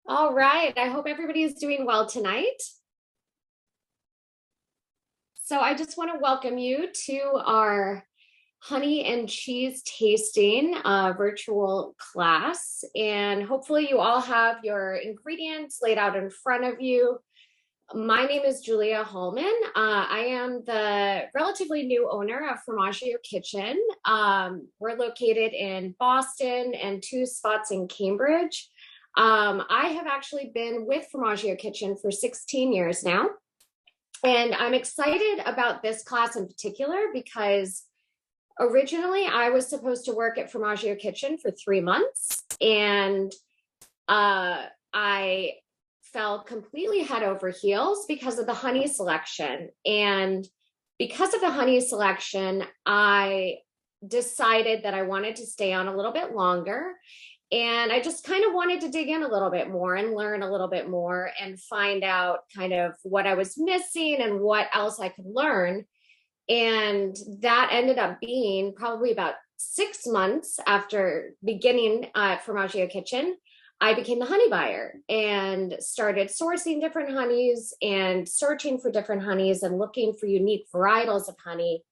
All right. I hope everybody is doing well tonight. So I just want to welcome you to our honey and cheese tasting virtual class. And hopefully you all have your ingredients laid out in front of you. My name is Julia Hallman. I am the relatively new owner of Formaggio Kitchen. We're located in Boston and two spots in Cambridge. I have actually been with Formaggio Kitchen for 16 years now. And I'm excited about this class in particular because originally I was supposed to work at Formaggio Kitchen for 3 months. And I fell completely head over heels because of the honey selection. And because of the honey selection, I decided that I wanted to stay on a little bit longer. And I just kind of wanted to dig in a little bit more and learn a little bit more and find out kind of what I was missing and what else I could learn. And that ended up being probably about 6 months after beginning at Formaggio Kitchen. I became the honey buyer and started sourcing different honeys and searching for different honeys and looking for unique varietals of honey.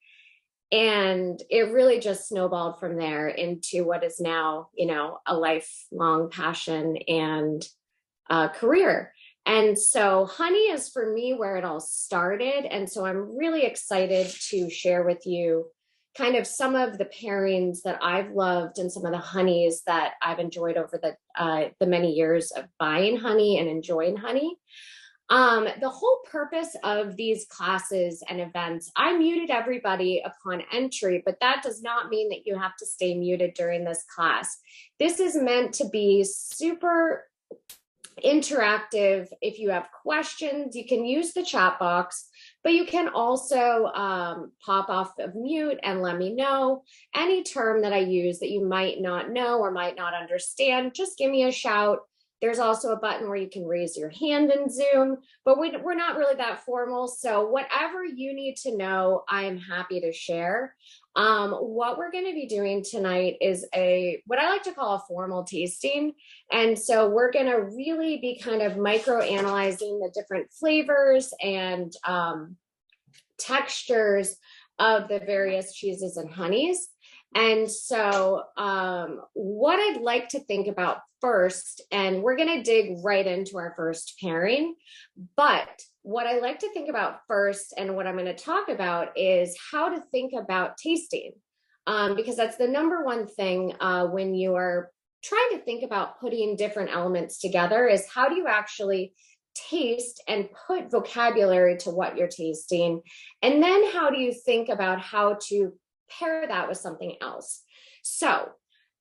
And it really just snowballed from there into what is now, a lifelong passion and career. And so honey is for me where it all started. And so I'm really excited to share with you kind of some of the pairings that I've loved and some of the honeys that I've enjoyed over the many years of buying honey and enjoying honey. The whole purpose of these classes and events, I muted everybody upon entry, but that does not mean that you have to stay muted during this class. This is meant to be super interactive. If you have questions, you can use the chat box, but you can also pop off of mute and let me know any term that I use that you might not know or might not understand. Just give me a shout. There's also a button where you can raise your hand in Zoom, but we're not really that formal. So whatever you need to know, I am happy to share. What we're going to be doing tonight is what I like to call a formal tasting. And so we're going to really be kind of micro-analyzing the different flavors and textures of the various cheeses and honeys. And so what I'd like to think about first, and we're going to dig right into our first pairing, but what I like to think about first and what I'm going to talk about is how to think about tasting, because that's the number one thing when you are trying to think about putting different elements together is how do you actually taste and put vocabulary to what you're tasting, and then how do you think about how to pair that with something else. So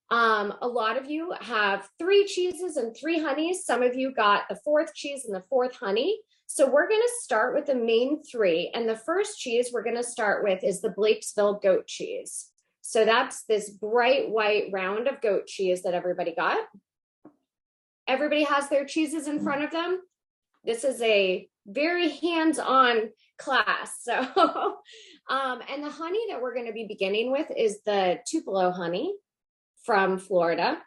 a lot of you have 3 cheeses and 3 honeys. Some of you got the 4th cheese and the 4th honey. So we're going to start with the main 3. And the first cheese we're going to start with is the Blakesville goat cheese. So that's this bright white round of goat cheese that everybody got. Everybody has their cheeses in front of them. This is a very hands-on class. So, and the honey that we're going to be beginning with is the Tupelo honey from Florida.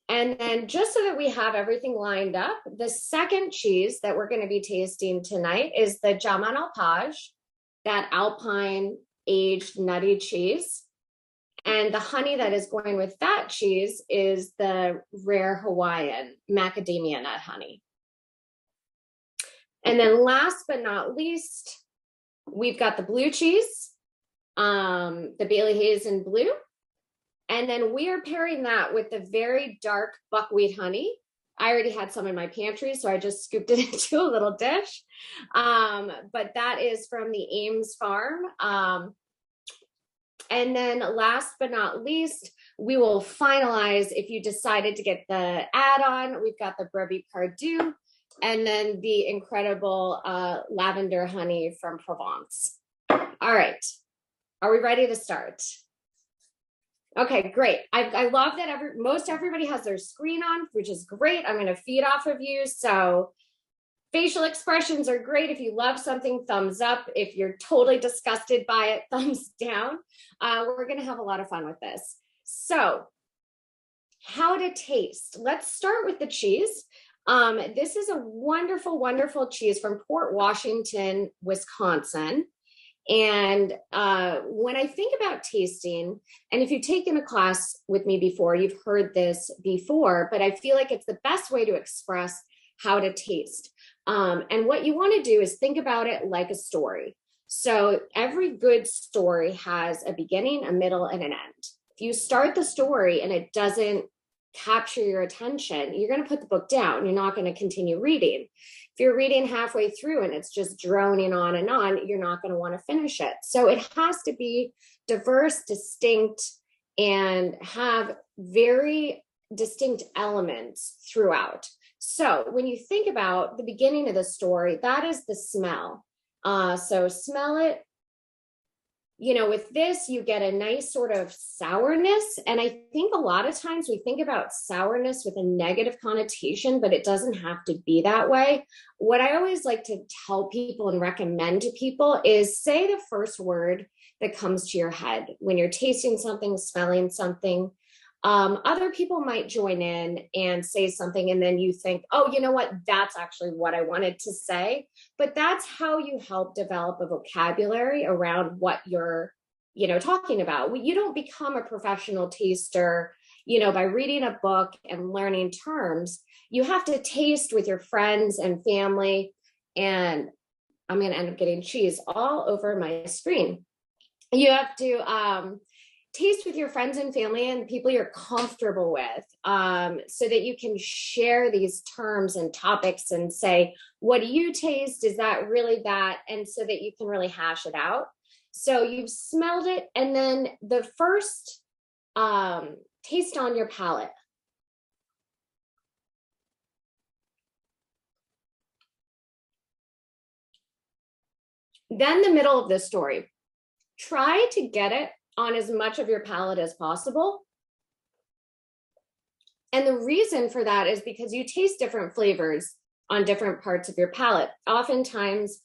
And then just so that we have everything lined up, the second cheese that we're going to be tasting tonight is the Jaman Alpage, that Alpine aged nutty cheese. And the honey that is going with that cheese is the rare Hawaiian macadamia nut honey. And then last but not least, we've got the blue cheese, the Bailey Hazen blue. And then we are pairing that with the very dark buckwheat honey. I already had some in my pantry, so I just scooped it into a little dish. But that is from the Ames farm. And then last but not least, we will finalize if you decided to get the add-on. We've got the Brebis Pardue, and then the incredible lavender honey from Provence. All right, are we ready to start? Okay, great. I love that most everybody has their screen on, which is great. I'm going to feed off of you. So facial expressions are great. If you love something, thumbs up. If you're totally disgusted by it, thumbs down. We're going to have a lot of fun with this. So how to taste. Let's start with the cheese. This is a wonderful, wonderful cheese from Port Washington, Wisconsin. And when I think about tasting, and if you've taken a class with me before, you've heard this before, but I feel like it's the best way to express how to taste. And what you want to do is think about it like a story. So every good story has a beginning, a middle, and an end. If you start the story and it doesn't capture your attention, you're going to put the book down. You're not going to continue reading. If you're reading halfway through and it's just droning on and on, you're not going to want to finish it. So it has to be diverse, distinct, and have very distinct elements throughout. So when you think about the beginning of the story, that is the smell. So smell it. You know, with this, you get a nice sort of sourness. And I think a lot of times we think about sourness with a negative connotation, but it doesn't have to be that way. What I always like to tell people and recommend to people is say the first word that comes to your head when you're tasting something, smelling something. Other people might join in and say something, and then you think, oh, you know what? That's actually what I wanted to say. But that's how you help develop a vocabulary around what you're, talking about. You don't become a professional taster, by reading a book and learning terms. You have to taste with your friends and family. And I'm going to end up getting cheese all over my screen. You have to, taste with your friends and family and people you're comfortable with, so that you can share these terms and topics and say, what do you taste? Is that really that? And so that you can really hash it out. So you've smelled it. And then the first taste on your palate. Then the middle of the story. Try to get it on as much of your palate as possible. And the reason for that is because you taste different flavors on different parts of your palate. Oftentimes,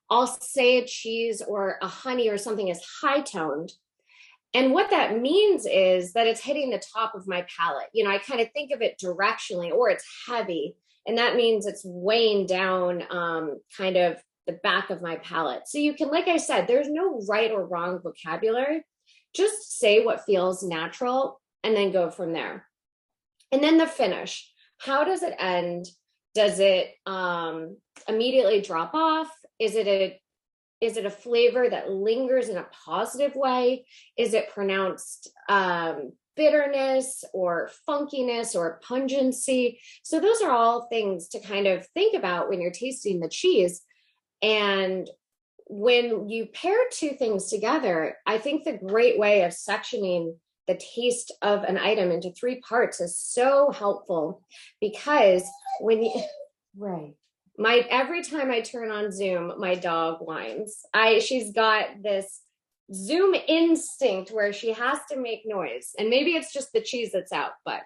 I'll say a cheese or a honey or something is high toned. And what that means is that it's hitting the top of my palate. I kind of think of it directionally, or it's heavy. And that means it's weighing down kind of the back of my palate. So you can, like I said, there's no right or wrong vocabulary. Just say what feels natural and then go from there. And then the finish. How does it end? Does it immediately drop off? Is it a flavor that lingers in a positive way? Is it pronounced bitterness or funkiness or pungency? So those are all things to kind of think about when you're tasting the cheese. And when you pair two things together, I think the great way of sectioning the taste of an item into three parts is so helpful, because right, every time I turn on Zoom, my dog whines. She's got this Zoom instinct where she has to make noise, and maybe it's just the cheese that's out, but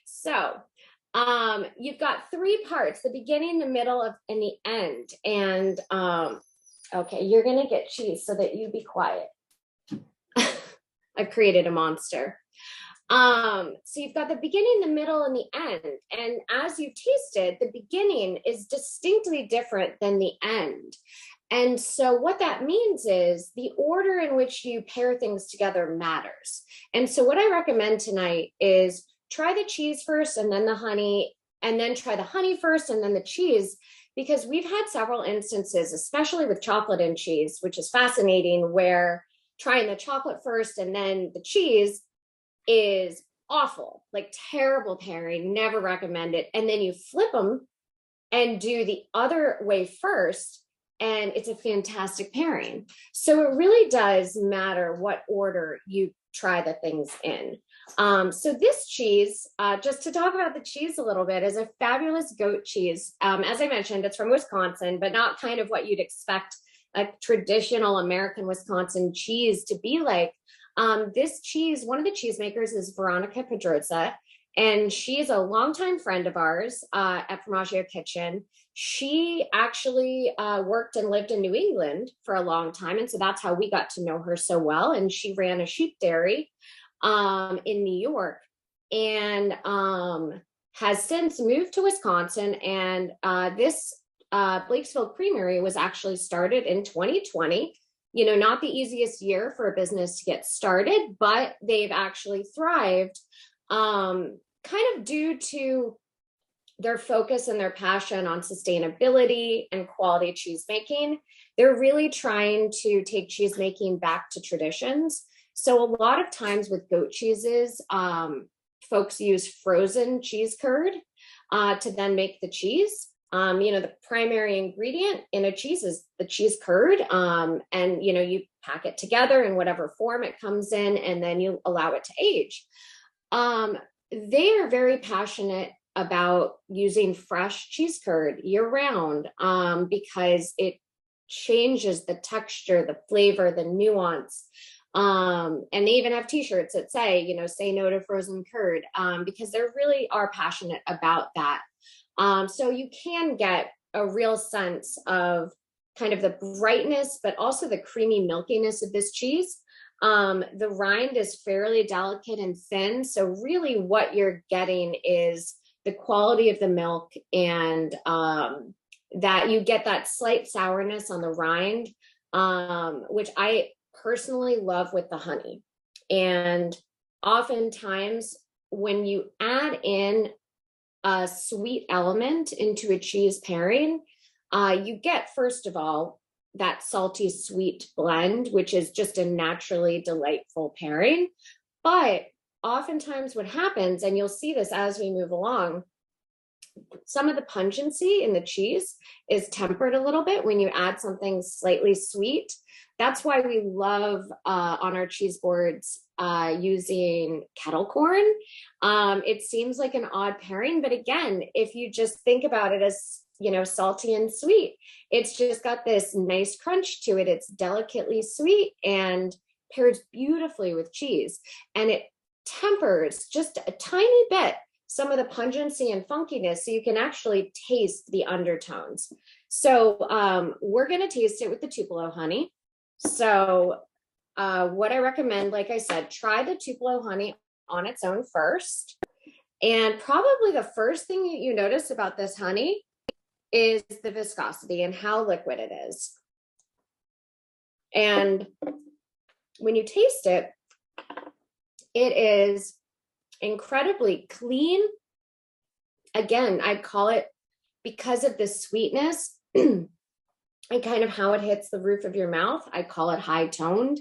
so you've got three parts: the beginning, the middle, and the end. And okay, you're gonna get cheese so that you be quiet. I've created a monster. So you've got the beginning, the middle, and the end. And as you tasted, the beginning is distinctly different than the end. And so what that means is the order in which you pair things together matters. And so what I recommend tonight is try the cheese first and then the honey, and then try the honey first and then the cheese, because we've had several instances, especially with chocolate and cheese, which is fascinating, where trying the chocolate first and then the cheese is awful, like terrible pairing, never recommend it. And then you flip them and do the other way first, and it's a fantastic pairing. So it really does matter what order you try the things in. So this cheese, just to talk about the cheese a little bit, is a fabulous goat cheese. As I mentioned, it's from Wisconsin, but not kind of what you'd expect a traditional American Wisconsin cheese to be like. This cheese, one of the cheesemakers is Veronica Pedroza, and she is a longtime friend of ours at Formaggio Kitchen. She actually worked and lived in New England for a long time, and so that's how we got to know her so well. And she ran a sheep dairy in New York. and has since moved to Wisconsin. And this Blakesville Creamery was actually started in 2020. You know, not the easiest year for a business to get started, but they've actually thrived, kind of due to their focus and their passion on sustainability and quality cheese making. They're really trying to take cheese making back to traditions. So a lot of times with goat cheeses, folks use frozen cheese curd to then make the cheese. You know, the primary ingredient in a cheese is the cheese curd. And, you know, you pack it together in whatever form it comes in, and then you allow it to age. They are very passionate about using fresh cheese curd year round, because it changes the texture, the flavor, the nuance. And they even have t-shirts that say, you know, say no to frozen curd, because they really are passionate about that. So you can get a real sense of kind of the brightness, but also the creamy milkiness of this cheese. The rind is fairly delicate and thin. So really what you're getting is the quality of the milk, and that you get that slight sourness on the rind, which I personally love with the honey. And oftentimes when you add in a sweet element into a cheese pairing, you get, first of all, that salty sweet blend, which is just a naturally delightful pairing. But oftentimes what happens, and you'll see this as we move along, some of the pungency in the cheese is tempered a little bit when you add something slightly sweet. That's why we love on our cheese boards using kettle corn. It seems like an odd pairing, but again, if you just think about it as, you know, salty and sweet, it's just got this nice crunch to it. It's delicately sweet and pairs beautifully with cheese, and it tempers just a tiny bit some of the pungency and funkiness, so you can actually taste the undertones. So we're going to taste it with the Tupelo honey. So what I recommend, like I said, try the Tupelo honey on its own first. And probably the first thing that you notice about this honey is the viscosity and how liquid it is. And when you taste it, it is incredibly clean. Again, I'd call it, because of the sweetness and kind of how it hits the roof of your mouth, I call it high toned.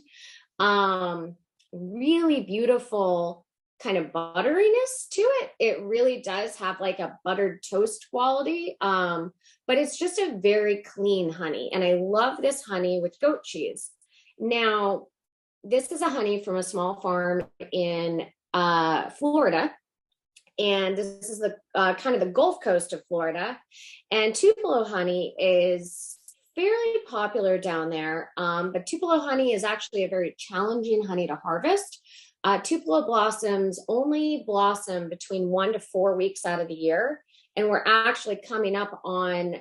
Really beautiful kind of butteriness to it. It really does have like a buttered toast quality, but it's just a very clean honey. And I love this honey with goat cheese. Now, this is a honey from a small farm in Florida, and this is the kind of the Gulf Coast of Florida. And Tupelo honey is fairly popular down there, but Tupelo honey is actually a very challenging honey to harvest. Tupelo blossoms only blossom between 1 to 4 weeks out of the year, and we're actually coming up on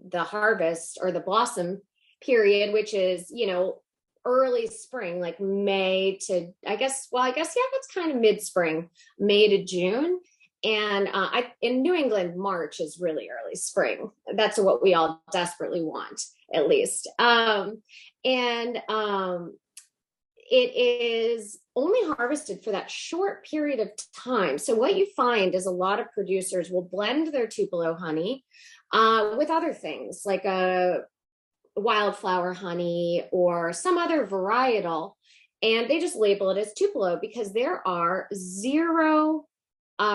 the harvest or the blossom period, which is, you know, early spring, like May to, I guess, yeah, that's kind of mid-spring, May to June. And in New England, March is really early spring. That's what we all desperately want, at least. It is only harvested for that short period of time. So what you find is a lot of producers will blend their Tupelo honey with other things, like a wildflower honey or some other varietal, and they just label it as Tupelo because there are zero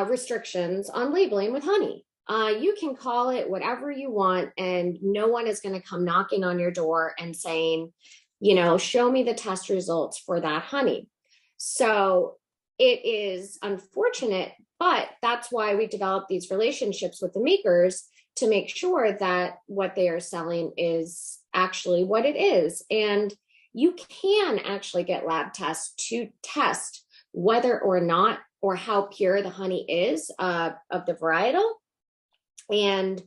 restrictions on labeling with honey. You can call it whatever you want, and no one is going to come knocking on your door and saying, you know, show me the test results for that honey. So it is unfortunate, but that's why we develop these relationships with the makers to make sure that what they are selling is actually what it is. And you can actually get lab tests to test whether or not, or how pure the honey is of the varietal. And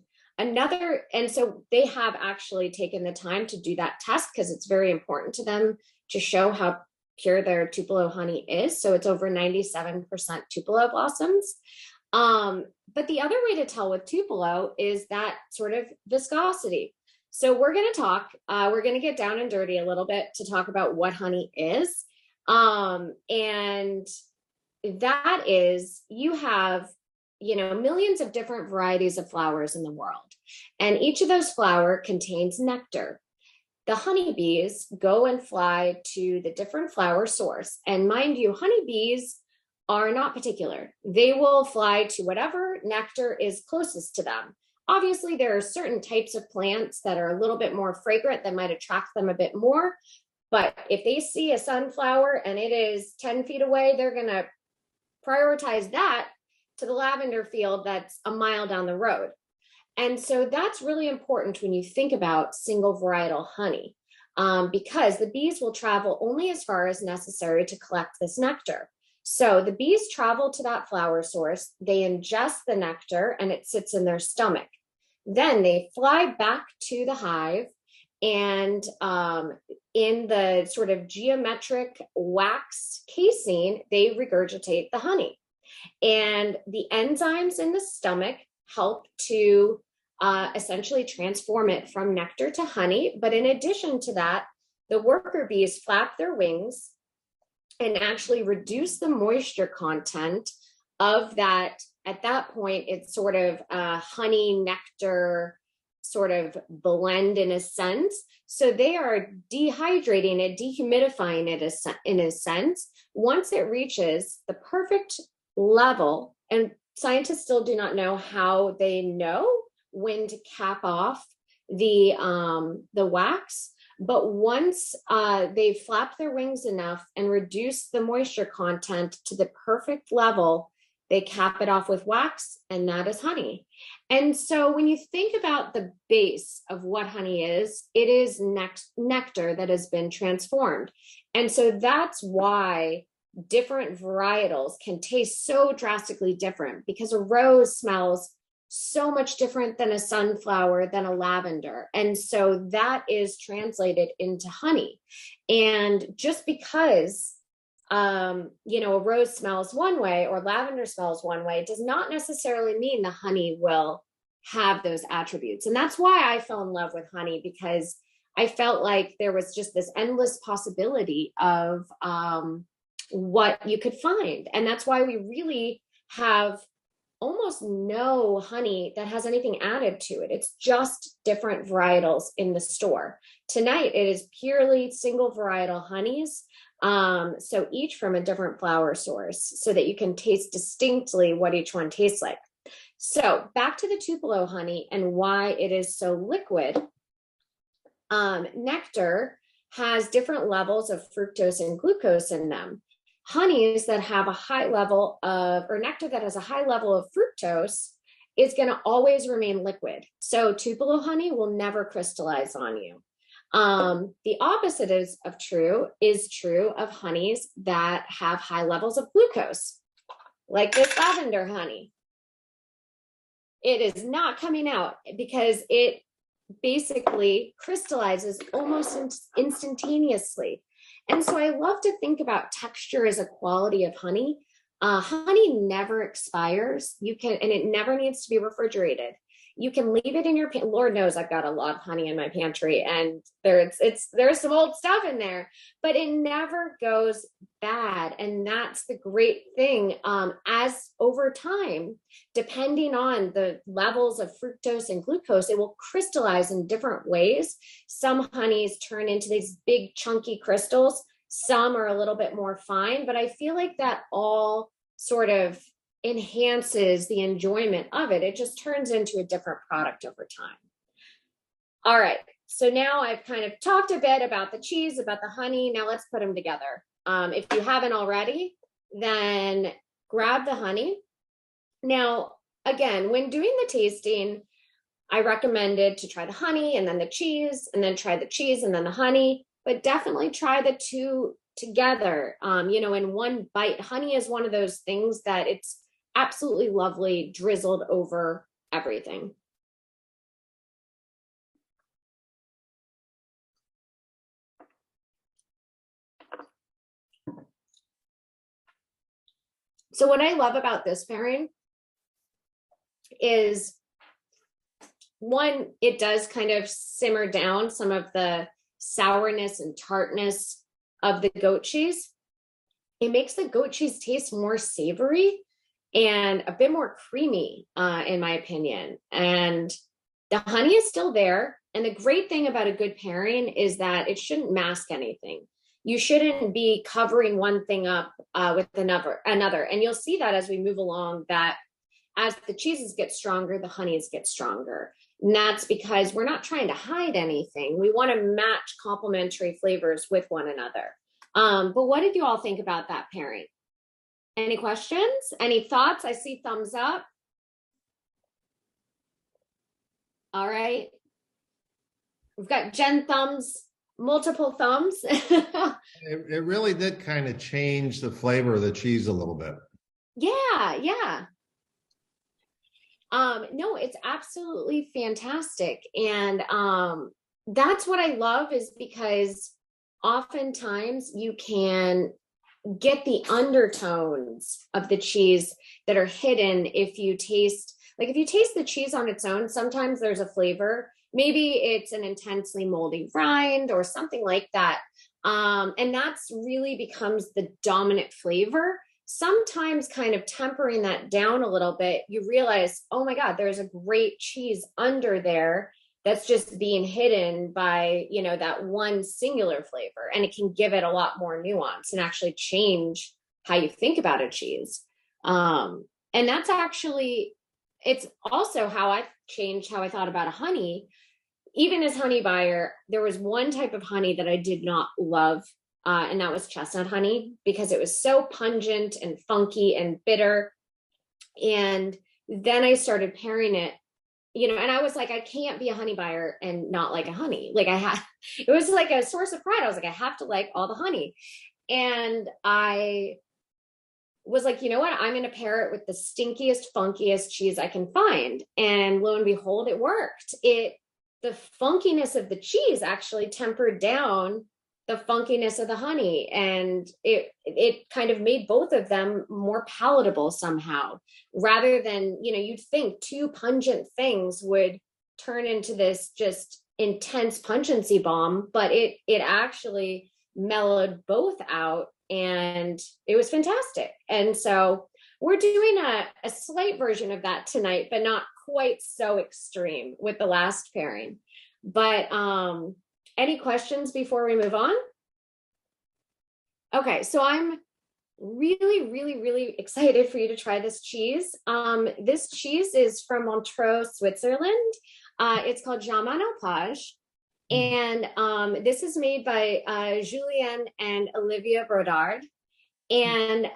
so they have actually taken the time to do that test because it's very important to them to show how pure their Tupelo honey is. So it's over 97% Tupelo blossoms. But the other way to tell with Tupelo is that sort of viscosity. So we're going to we're going to get down and dirty a little bit to talk about what honey is. And that is, you have, millions of different varieties of flowers in the world. And each of those flowers contains nectar. The honeybees go and fly to the different flower source. And mind you, honeybees are not particular. They will fly to whatever nectar is closest to them. Obviously, there are certain types of plants that are a little bit more fragrant that might attract them a bit more. But if they see a sunflower and it is 10 feet away, they're going to prioritize that to the lavender field that's a mile down the road. And so that's really important when you think about single varietal honey, because the bees will travel only as far as necessary to collect this nectar. So the bees travel to that flower source, they ingest the nectar, and it sits in their stomach. Then they fly back to the hive, and in the sort of geometric wax casing, they regurgitate the honey. And the enzymes in the stomach help to essentially transform it from nectar to honey. But in addition to that, the worker bees flap their wings and actually reduce the moisture content of that. At that point, it's sort of a honey nectar sort of blend in a sense. So they are dehydrating it, dehumidifying it in a sense. Once it reaches the perfect level, and scientists still do not know how they know when to cap off the wax, but once they flap their wings enough and reduce the moisture content to the perfect level, they cap it off with wax, and that is honey. And so when you think about the base of what honey is, it is nectar that has been transformed. And so that's why different varietals can taste so drastically different, because a rose smells so much different than a sunflower, than a lavender. And so that is translated into honey. And just because a rose smells one way or lavender smells one way does not necessarily mean the honey will have those attributes. And that's why I fell in love with honey, because I felt like there was just this endless possibility of what you could find. And that's why we really have almost no honey that has anything added to it. It's just different varietals in the store. Tonight, it is purely single varietal honeys. So each from a different flower source, so that you can taste distinctly what each one tastes like. So back to the Tupelo honey and why it is so liquid. Nectar has different levels of fructose and glucose in them. Honeys that have a high level of, or nectar that has a high level of fructose is going to always remain liquid. So Tupelo honey will never crystallize on you. The opposite is true of honeys that have high levels of glucose, like this lavender honey. It is not coming out because it basically crystallizes almost instantaneously. And so I love to think about texture as a quality of honey. Honey never expires. And it never needs to be refrigerated. You can leave it in your, Lord knows I've got a lot of honey in my pantry, and there's some old stuff in there, but it never goes bad. And that's the great thing. As over time, depending on the levels of fructose and glucose, it will crystallize in different ways. Some honeys turn into these big chunky crystals. Some are a little bit more fine, but I feel like that all sort of enhances the enjoyment of it. It just turns into a different product over time. All right, so now I've kind of talked a bit about the cheese, about the honey. Now let's put them together. If you haven't already, then grab the honey. Now, again, when doing the tasting, I recommended to try the honey and then the cheese, and then try the cheese and then the honey, but definitely try the two together, in one bite. Honey is one of those things that it's absolutely lovely drizzled over everything. So what I love about this pairing is, one, it does kind of simmer down some of the sourness and tartness of the goat cheese. It makes the goat cheese taste more savory and a bit more creamy, in my opinion. And the honey is still there. And the great thing about a good pairing is that it shouldn't mask anything. You shouldn't be covering one thing up with another. And you'll see that as we move along, that as the cheeses get stronger, the honeys get stronger. And that's because we're not trying to hide anything. We want to match complementary flavors with one another. But what did you all think about that pairing? Any questions? Any thoughts? I see thumbs up. All right. We've got Jen thumbs, multiple thumbs. It really did kind of change the flavor of the cheese a little bit. Yeah. No, it's absolutely fantastic. And that's what I love, is because oftentimes you can get the undertones of the cheese that are hidden if you taste, like if you taste the cheese on its own, sometimes there's a flavor. Maybe it's an intensely moldy rind or something like that. And that's really becomes the dominant flavor. Sometimes kind of tempering that down a little bit, you realize, oh my God, there's a great cheese under there that's just being hidden by, you know, that one singular flavor. And it can give it a lot more nuance and actually change how you think about a cheese. And that's actually, it's also how I've changed how I thought about a honey. Even as honey buyer, there was one type of honey that I did not love, and that was chestnut honey, because it was so pungent and funky and bitter. And then I started pairing it, you know, and I was like, I can't be a honey buyer and not like a honey. Like it was like a source of pride. I was like, I have to like all the honey. And I was like, you know what? I'm going to pair it with the stinkiest, funkiest cheese I can find. And lo and behold, it worked. The funkiness of the cheese actually tempered down the funkiness of the honey, and it kind of made both of them more palatable somehow, rather than, you know, you'd think two pungent things would turn into this just intense pungency bomb, but it actually mellowed both out, and it was fantastic. And so we're doing a slight version of that tonight, but not quite so extreme with the last pairing. But any questions before we move on? Okay, so I'm really excited for you to try this cheese. This cheese is from Montreux, Switzerland. It's called Jamon Alpage. And this is made by Julien and Olivia Brodard. And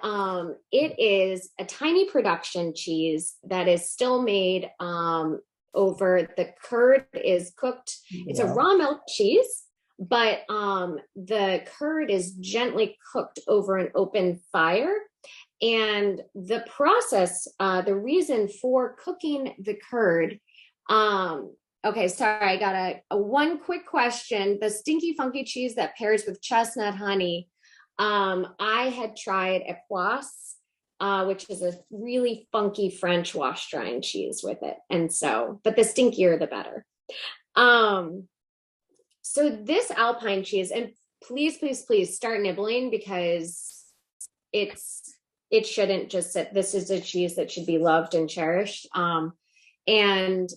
it is a tiny production cheese that is still made over, the curd is cooked. It's a raw milk cheese, but the curd is gently cooked over an open fire. And the process, the reason for cooking the curd, okay, sorry, I got a one quick question. The stinky funky cheese that pairs with chestnut honey, I had tried Epoisse, which is a really funky French wash drying cheese with it. And so, but the stinkier, the better. So this Alpine cheese, and please start nibbling, because it shouldn't just sit. This is a cheese that should be loved and cherished. And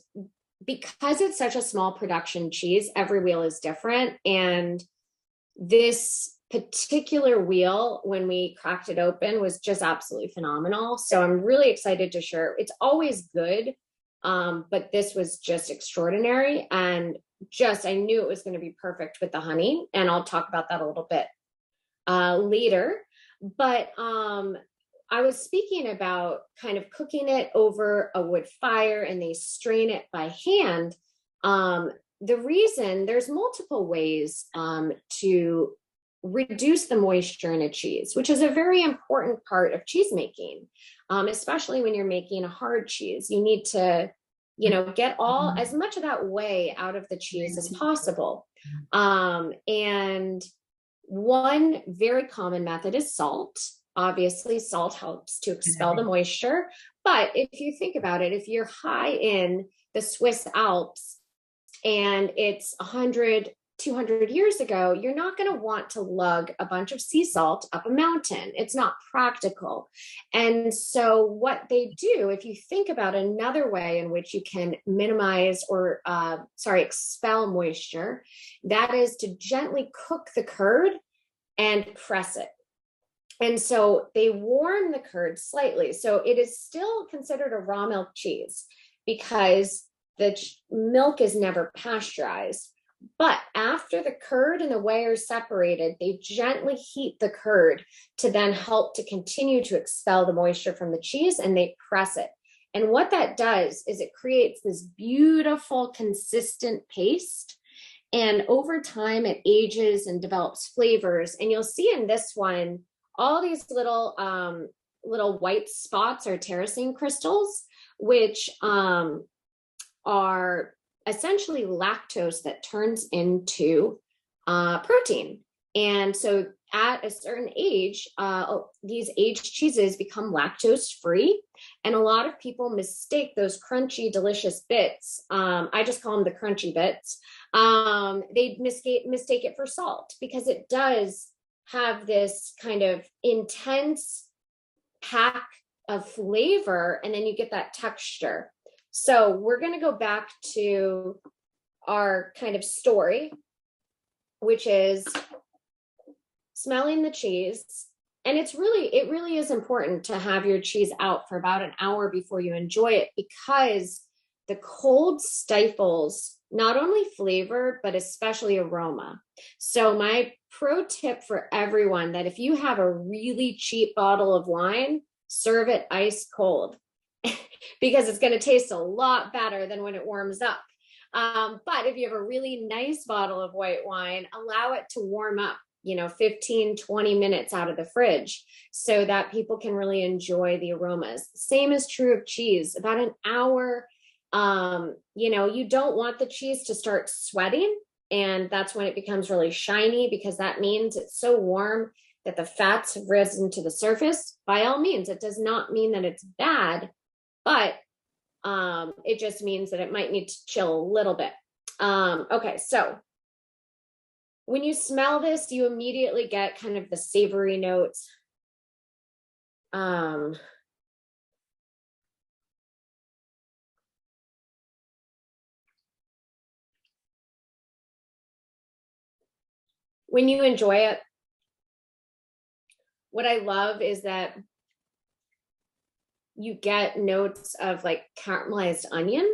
because it's such a small production cheese, every wheel is different. And this particular wheel, when we cracked it open, was just absolutely phenomenal. So I'm really excited to share. It's always good, but this was just extraordinary. And just, I knew it was going to be perfect with the honey. And I'll talk about that a little bit later. But I was speaking about kind of cooking it over a wood fire, and they strain it by hand. The reason, there's multiple ways to reduce the moisture in a cheese, which is a very important part of cheese making, especially when you're making a hard cheese. You need to, you know, get as much of that whey out of the cheese as possible. And one very common method is salt. Obviously, salt helps to expel the moisture. But if you think about it, if you're high in the Swiss Alps and it's 100, 200 years ago, you're not going to want to lug a bunch of sea salt up a mountain. It's not practical. And so what they do, if you think about another way in which you can minimize or, expel moisture, that is to gently cook the curd and press it. And so they warm the curd slightly. So it is still considered a raw milk cheese because the milk is never pasteurized. But after the curd and the whey are separated, they gently heat the curd to then help to continue to expel the moisture from the cheese, and they press it. And what that does is it creates this beautiful, consistent paste. And over time, it ages and develops flavors. And you'll see in this one, all these little white spots are tyrosine crystals, which are essentially lactose that turns into protein. And so at a certain age, these aged cheeses become lactose free. And a lot of people mistake those crunchy, delicious bits. I just call them the crunchy bits. They mistake it for salt because it does have this kind of intense pack of flavor, and then you get that texture. So we're going to go back to our kind of story, which is smelling the cheese. And it really is important to have your cheese out for about an hour before you enjoy it, because the cold stifles not only flavor, but especially aroma. So my pro tip for everyone, that if you have a really cheap bottle of wine, serve it ice cold because it's going to taste a lot better than when it warms up. But if you have a really nice bottle of white wine, allow it to warm up, 15, 20 minutes out of the fridge so that people can really enjoy the aromas. Same is true of cheese, about an hour. You don't want the cheese to start sweating, and that's when it becomes really shiny, because that means it's so warm that the fats have risen to the surface. By all means, it does not mean that it's bad, but it just means that it might need to chill a little bit. Okay, so when you smell this, you immediately get kind of the savory notes. When you enjoy it, what I love is that you get notes of like caramelized onion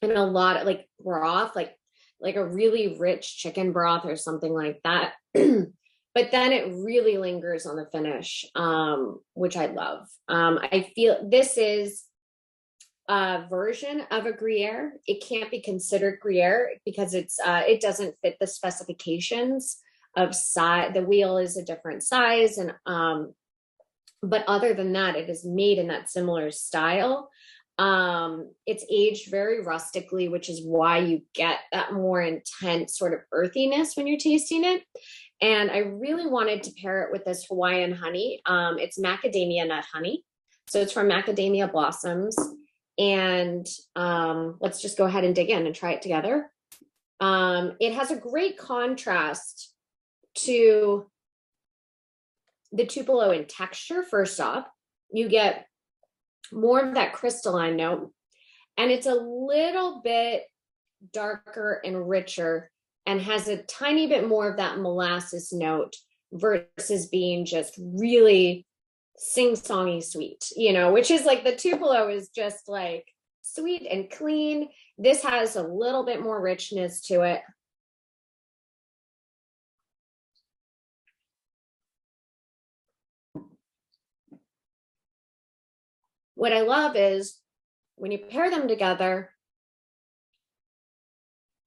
and a lot of like broth, like a really rich chicken broth or something like that. But then it really lingers on the finish, which I love. I feel this is a version of a Gruyere. It can't be considered Gruyere because it doesn't fit the specifications of size. The wheel is a different size, and but other than that, it is made in that similar style. It's aged very rustically, which is why you get that more intense sort of earthiness when you're tasting it. And I really wanted to pair it with this Hawaiian honey. It's macadamia nut honey. So it's from macadamia blossoms. And let's just go ahead and dig in and try it together. It has a great contrast to the Tupelo in texture. First off, you get more of that crystalline note, and it's a little bit darker and richer and has a tiny bit more of that molasses note versus being just really sing-songy sweet, which is like the Tupelo is just like sweet and clean. This has a little bit more richness to it. What I love is when you pair them together,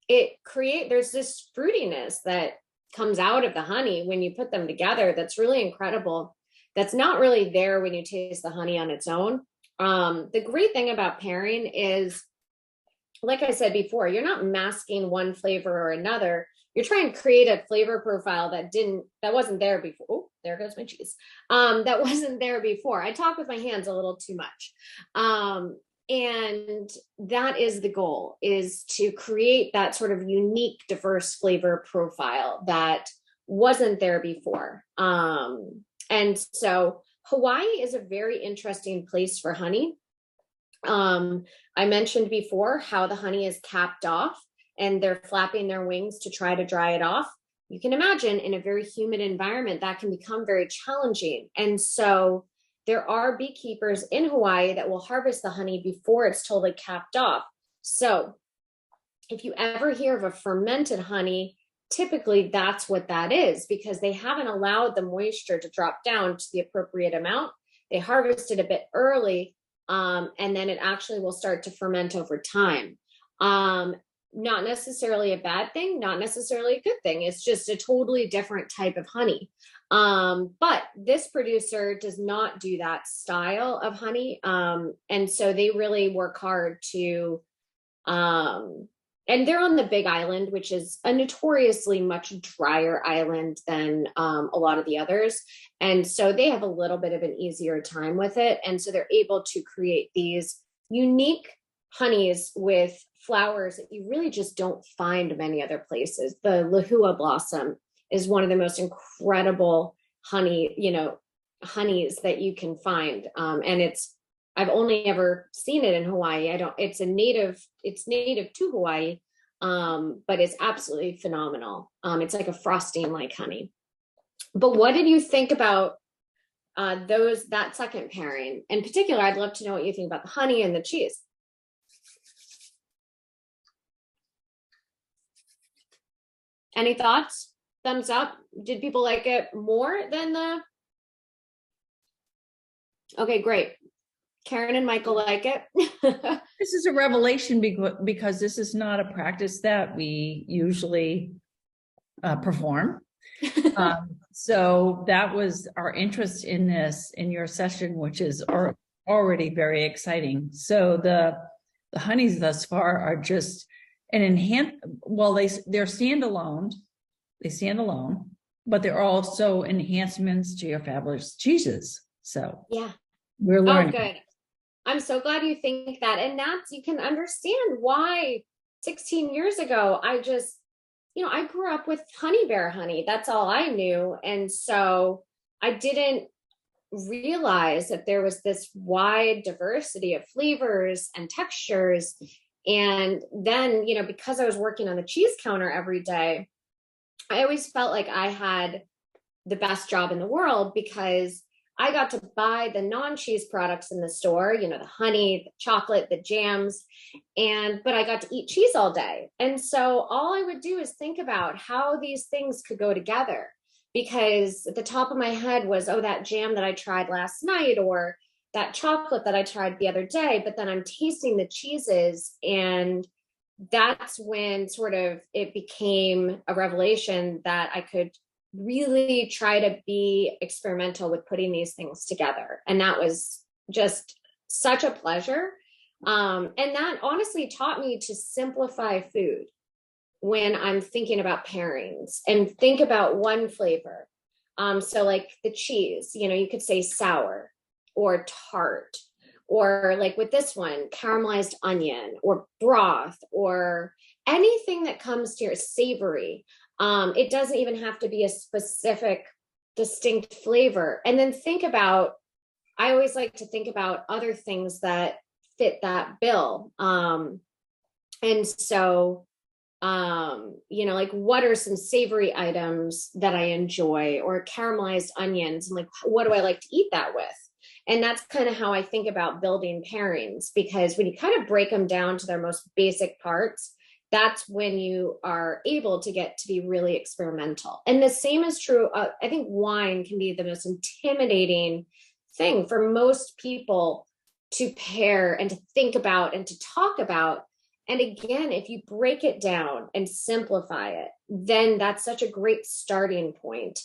there's this fruitiness that comes out of the honey when you put them together that's really incredible. That's not really there when you taste the honey on its own. The great thing about pairing is, like I said before, you're not masking one flavor or another. You're trying to create a flavor profile that wasn't there before. Oh, there goes my cheese. That wasn't there before. I talk with my hands a little too much. And that is the goal, is to create that sort of unique, diverse flavor profile that wasn't there before. And so Hawaii is a very interesting place for honey. I mentioned before how the honey is capped off and they're flapping their wings to try to dry it off. You can imagine in a very humid environment that can become very challenging. And so there are beekeepers in Hawaii that will harvest the honey before it's totally capped off. So if you ever hear of a fermented honey, typically that's what that is, because they haven't allowed the moisture to drop down to the appropriate amount. They harvested a bit early, and then it actually will start to ferment over time. Not necessarily a bad thing, not necessarily a good thing. It's just a totally different type of honey. But this producer does not do that style of honey. And so they really work hard to, and they're on the Big Island, which is a notoriously much drier island than a lot of the others. And so they have a little bit of an easier time with it. And so they're able to create these unique honeys with flowers that you really just don't find many other places. The lehua blossom is one of the most incredible honeys that you can find. And I've only ever seen it in Hawaii. It's native to Hawaii, but it's absolutely phenomenal. It's like a frosting like honey. But what did you think about that second pairing? In particular, I'd love to know what you think about the honey and the cheese. Any thoughts? Thumbs up? Did people like it more than Okay, great. Karen and Michael like it. This is a revelation because this is not a practice that we usually perform. So that was our interest in this, in your session, which is already very exciting. So the honeys thus far are just an they're standalone. They stand alone, but they're also enhancements to your fabulous cheeses. So yeah, we're learning. Oh, good. I'm so glad you think that. And you can understand why 16 years ago, I grew up with honey bear honey. That's all I knew. And so I didn't realize that there was this wide diversity of flavors and textures. And then, because I was working on the cheese counter every day, I always felt like I had the best job in the world because I got to buy the non-cheese products in the store, the honey, the chocolate, the jams, but I got to eat cheese all day. And so all I would do is think about how these things could go together, because at the top of my head was, oh, that jam that I tried last night, or that chocolate that I tried the other day, but then I'm tasting the cheeses, and that's when sort of it became a revelation that I could really try to be experimental with putting these things together. And that was just such a pleasure. And that honestly taught me to simplify food when I'm thinking about pairings and think about one flavor. So like the cheese, you could say sour or tart, or like with this one, caramelized onion or broth, or anything that comes to your savory. It doesn't even have to be a specific, distinct flavor. And then I always like to think about other things that fit that bill. And so, like what are some savory items that I enjoy, or caramelized onions, and like, what do I like to eat that with? And that's kind of how I think about building pairings, because when you kind of break them down to their most basic parts, that's when you are able to get to be really experimental. And the same is true. I think wine can be the most intimidating thing for most people to pair and to think about and to talk about. And again, if you break it down and simplify it, then that's such a great starting point.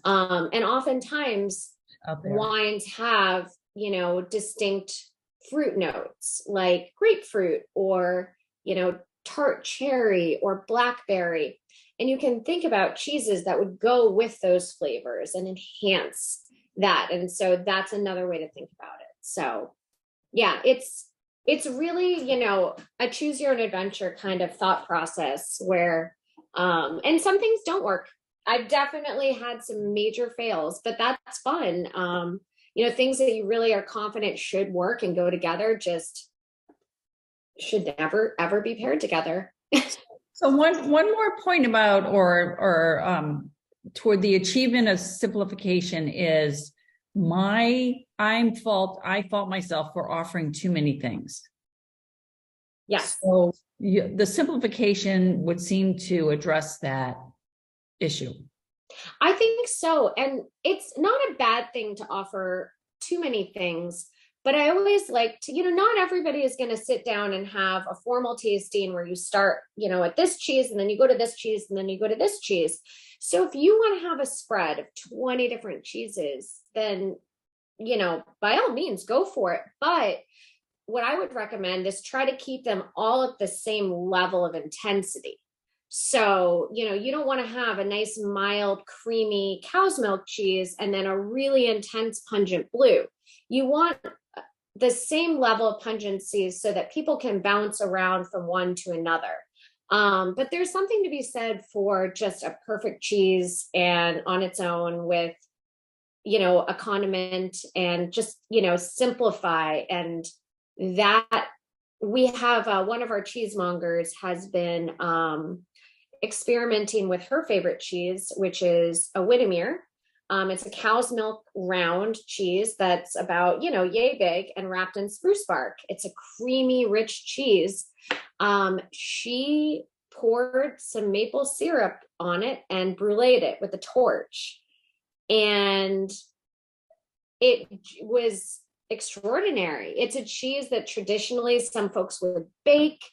And oftentimes wines have, distinct fruit notes like grapefruit, or, tart cherry or blackberry. And you can think about cheeses that would go with those flavors and enhance that. And so that's another way to think about it. So yeah, it's really, a choose your own adventure kind of thought process where and some things don't work. I've definitely had some major fails, but that's fun. Things that you really are confident should work and go together just should never ever be paired together. So one more point about or toward the achievement of simplification is I fault myself for offering too many things. Yes. So the simplification would seem to address that issue. I think so. And it's not a bad thing to offer too many things, but I always like to, not everybody is going to sit down and have a formal tasting where you start, at this cheese and then you go to this cheese and then you go to this cheese. So if you want to have a spread of 20 different cheeses, then, by all means, go for it. But what I would recommend is try to keep them all at the same level of intensity. So, you don't want to have a nice, mild, creamy cow's milk cheese and then a really intense, pungent blue. You want the same level of pungency so that people can bounce around from one to another. But there's something to be said for just a perfect cheese and on its own with, a condiment and just, simplify. And that we have one of our cheesemongers has been experimenting with her favorite cheese, which is a Whittemere. It's a cow's milk round cheese that's about, yay big and wrapped in spruce bark. It's a creamy, rich cheese. She poured some maple syrup on it and bruleed it with a torch. And it was extraordinary. It's a cheese that traditionally some folks would bake,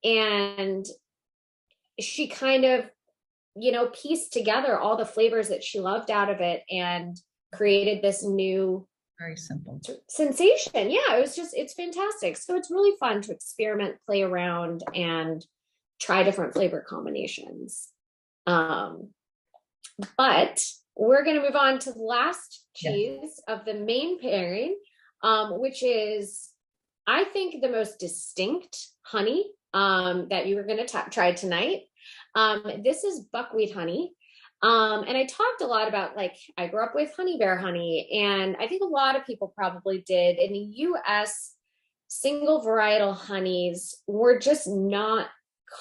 and she kind of, pieced together all the flavors that she loved out of it and created this new, very simple sensation. Yeah, it's fantastic. So it's really fun to experiment, play around, and try different flavor combinations. But we're going to move on to the last cheese of the main pairing, which is, I think, the most distinct honey that you are going to try tonight. This is buckwheat honey. And I talked a lot about, I grew up with honey bear honey, and I think a lot of people probably did. In the US, single varietal honeys were just not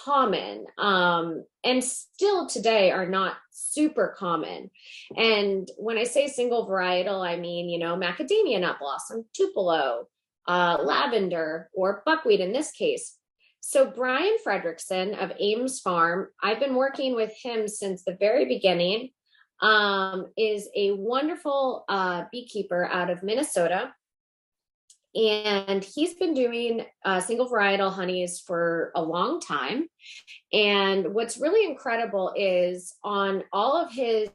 common, and still today are not super common. And when I say single varietal, I mean, macadamia nut blossom, tupelo, lavender, or buckwheat in this case. So Brian Fredrickson of Ames Farm, I've been working with him since the very beginning, is a wonderful beekeeper out of Minnesota. And he's been doing single varietal honeys for a long time. And what's really incredible is on all of his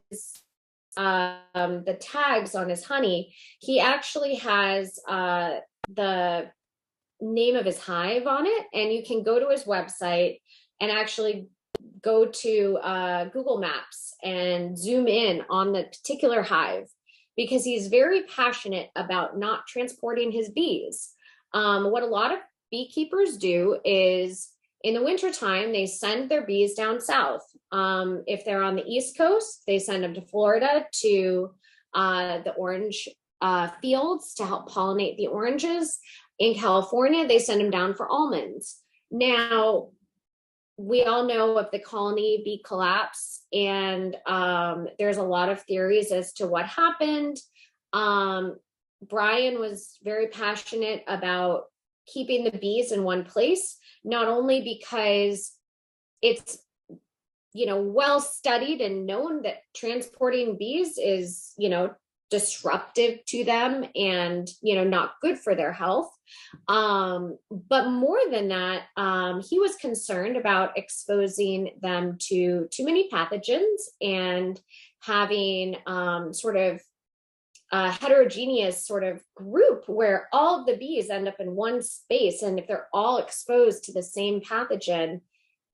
the tags on his honey, he actually has the name of his hive on it, and you can go to his website and actually go to Google Maps and zoom in on the particular hive, because he's very passionate about not transporting his bees. What a lot of beekeepers do is in the wintertime, they send their bees down south. If they're on the East Coast, they send them to Florida to the orange fields to help pollinate the oranges. In California, they send them down for almonds. Now, we all know of the colony bee collapse, and there's a lot of theories as to what happened. Brian was very passionate about keeping the bees in one place, not only because it's, well studied and known that transporting bees is, disruptive to them and, not good for their health. But more than that, he was concerned about exposing them to too many pathogens and having sort of a heterogeneous sort of group where all of the bees end up in one space. And if they're all exposed to the same pathogen,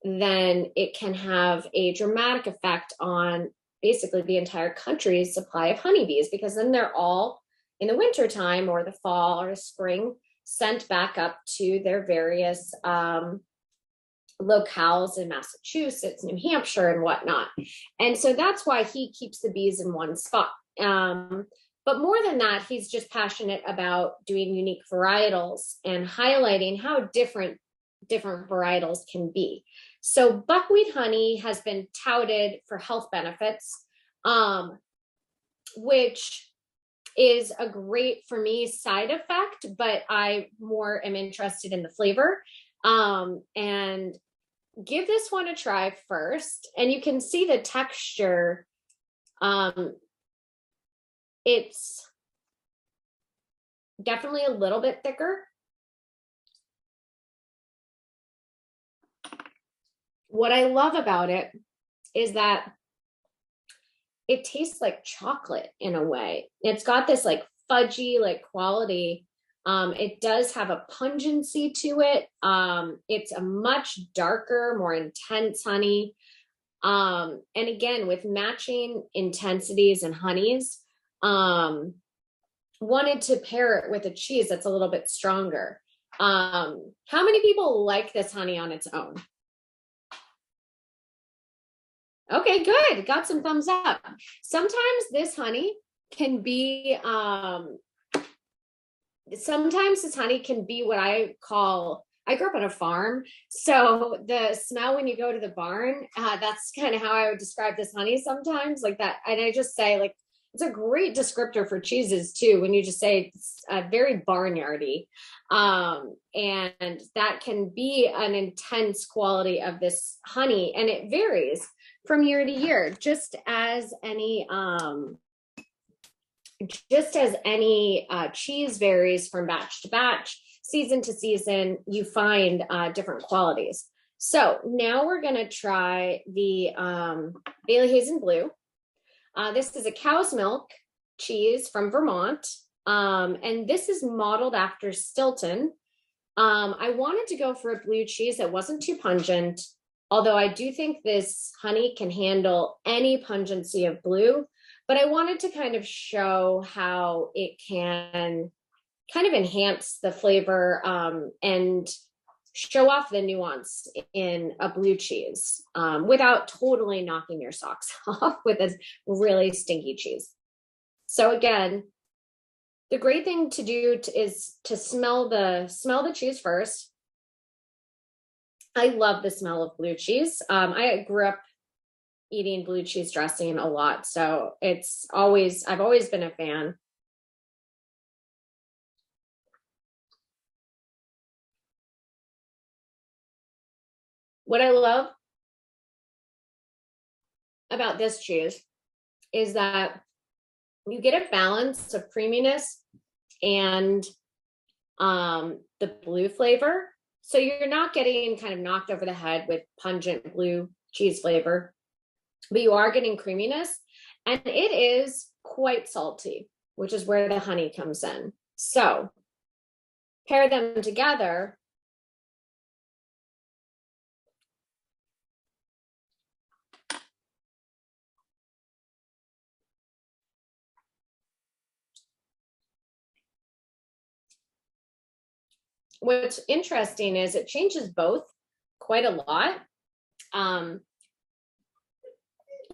then it can have a dramatic effect on basically the entire country's supply of honeybees, because then they're all in the wintertime or the fall or spring sent back up to their various locales in Massachusetts, New Hampshire, and whatnot. And so that's why he keeps the bees in one spot. But more than that, he's just passionate about doing unique varietals and highlighting how different varietals can be. So buckwheat honey has been touted for health benefits, which is a great, for me, side effect, but I more am interested in the flavor. And give this one a try first. And you can see the texture. It's definitely a little bit thicker. What I love about it is that it tastes like chocolate in a way. It's got this like fudgy like quality. It does have a pungency to it. It's a much darker, more intense honey. And again, with matching intensities and honeys, wanted to pair it with a cheese that's a little bit stronger. How many people like this honey on its own? Okay, good. Got some thumbs up. Sometimes this honey can be, what I call, I grew up on a farm. So the smell when you go to the barn, that's kind of how I would describe this honey sometimes, like that. And I just say, like, it's a great descriptor for cheeses too, when you just say it's very barnyardy. And that can be an intense quality of this honey, and it varies from year to year, just as any cheese varies from batch to batch, season to season. You find different qualities. So now we're going to try the Bailey Hazen Blue. This is a cow's milk cheese from Vermont, and this is modeled after Stilton. I wanted to go for a blue cheese that wasn't too pungent, although I do think this honey can handle any pungency of blue, but I wanted to kind of show how it can kind of enhance the flavor and show off the nuance in a blue cheese without totally knocking your socks off with this really stinky cheese. So again, the great thing to do is to smell the cheese first. I love the smell of blue cheese. I grew up eating blue cheese dressing a lot, so I've always been a fan. What I love about this cheese is that you get a balance of creaminess and the blue flavor. So you're not getting kind of knocked over the head with pungent blue cheese flavor, but you are getting creaminess, and it is quite salty, which is where the honey comes in. So pair them together. What's interesting is it changes both quite a lot.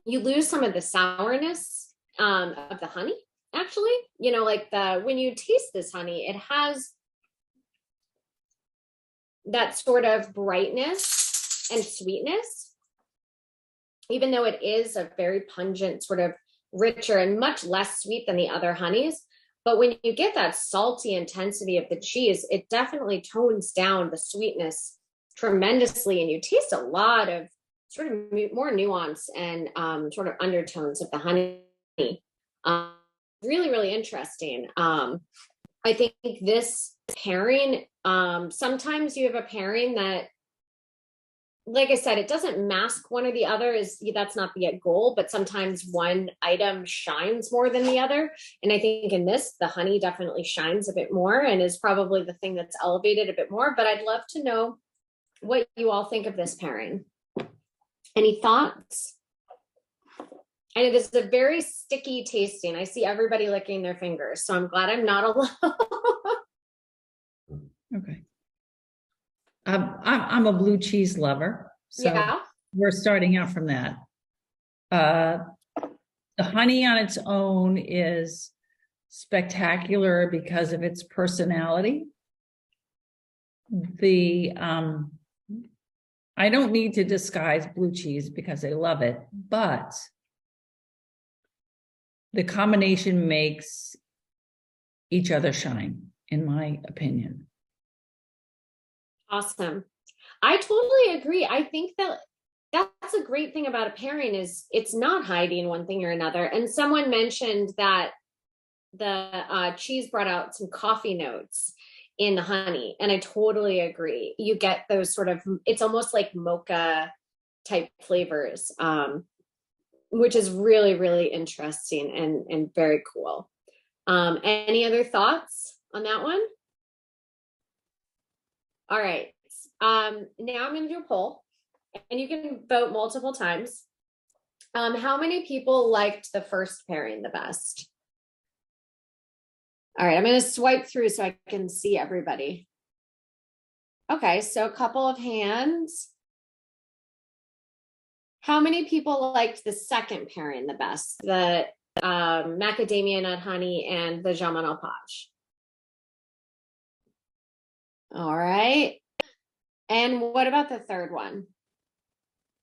You lose some of the sourness of the honey, actually. You know, like when you taste this honey, it has that sort of brightness and sweetness, even though it is a very pungent, sort of richer and much less sweet than the other honeys. But when you get that salty intensity of the cheese, it definitely tones down the sweetness tremendously. And you taste a lot of sort of more nuance and sort of undertones of the honey. Really, really interesting. I think this pairing, sometimes you have a pairing that, like I said, it doesn't mask one or the other. That's not the goal, but sometimes one item shines more than the other. And I think in this, the honey definitely shines a bit more and is probably the thing that's elevated a bit more. But I'd love to know what you all think of this pairing. Any thoughts? I know this is a very sticky tasting. I see everybody licking their fingers, so I'm glad I'm not alone. Okay. I'm a blue cheese lover, so Yeah. we're starting out from that. The honey on its own is spectacular because of its personality. I don't need to disguise blue cheese because I love it, but the combination makes each other shine, in my opinion. Awesome. I totally agree. I think that that's a great thing about a pairing is it's not hiding one thing or another. And someone mentioned that the cheese brought out some coffee notes in the honey, and I totally agree. You get those sort of, it's almost like mocha type flavors, which is really, really interesting and very cool. Any other thoughts on that one? All right. Now I'm going to do a poll, and you can vote multiple times. How many people liked the first pairing the best? All right, I'm going to swipe through so I can see everybody. Okay, so a couple of hands. How many people liked the second pairing the best? The macadamia nut honey and the jaman alpage. All right. And what about the third one?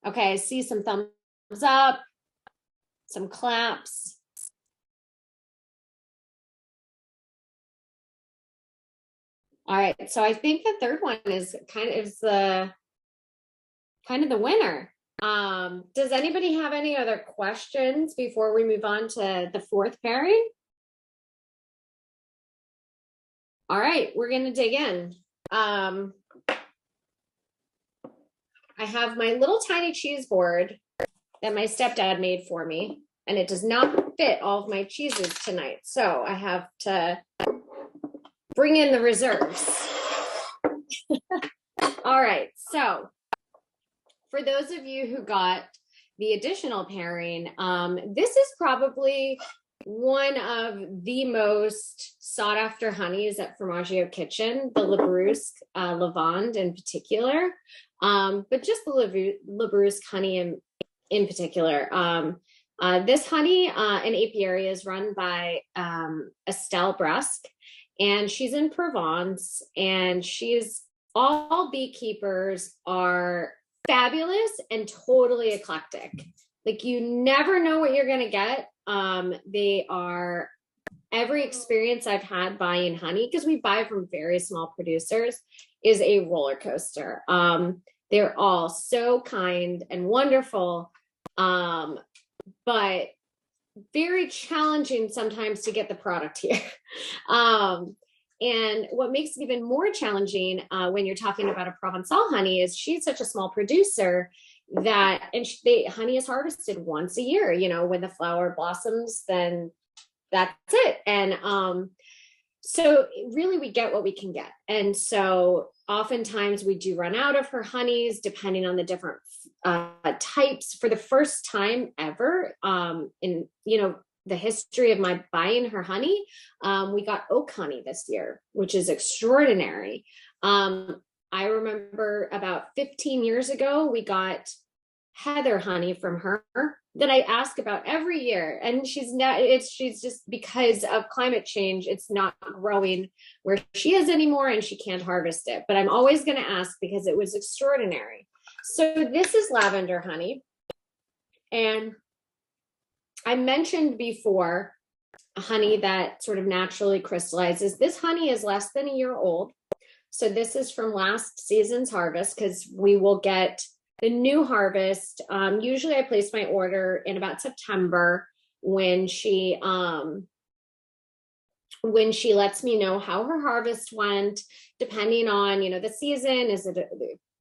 Okay, I see some thumbs up, some claps. All right, so I think the third one is kind of the winner. Does anybody have any other questions before we move on to the fourth pairing? All right, we're going to dig in. I have my little tiny cheese board that my stepdad made for me, and it does not fit all of my cheeses tonight. So I have to bring in the reserves. All right, so for those of you who got the additional pairing, this is probably one of the most sought after honeys at Formaggio Kitchen, the Labrusque Lavande in particular, but just the Labrusque honey in particular. This honey in apiary is run by Estelle Brusque, and she's in Provence, and all beekeepers are fabulous and totally eclectic. Like, you never know what you're going to get. Every experience I've had buying honey, because we buy from very small producers, is a roller coaster. They're all so kind and wonderful, but very challenging sometimes to get the product here. And what makes it even more challenging when you're talking about a Provençal honey is she's such a small producer that, honey is harvested once a year. You know, when the flower blossoms, then that's it. And so really we get what we can get. And so oftentimes we do run out of her honeys, depending on the different types. For the first time ever in, the history of my buying her honey, we got oak honey this year, which is extraordinary. I remember about 15 years ago, we got heather honey from her that I ask about every year. And she's just, because of climate change, it's not growing where she is anymore, and she can't harvest it. But I'm always going to ask because it was extraordinary. So this is lavender honey. And I mentioned before a honey that sort of naturally crystallizes. This honey is less than a year old. So this is from last season's harvest, because we will get the new harvest. Usually I place my order in about September when she lets me know how her harvest went, depending on, the season,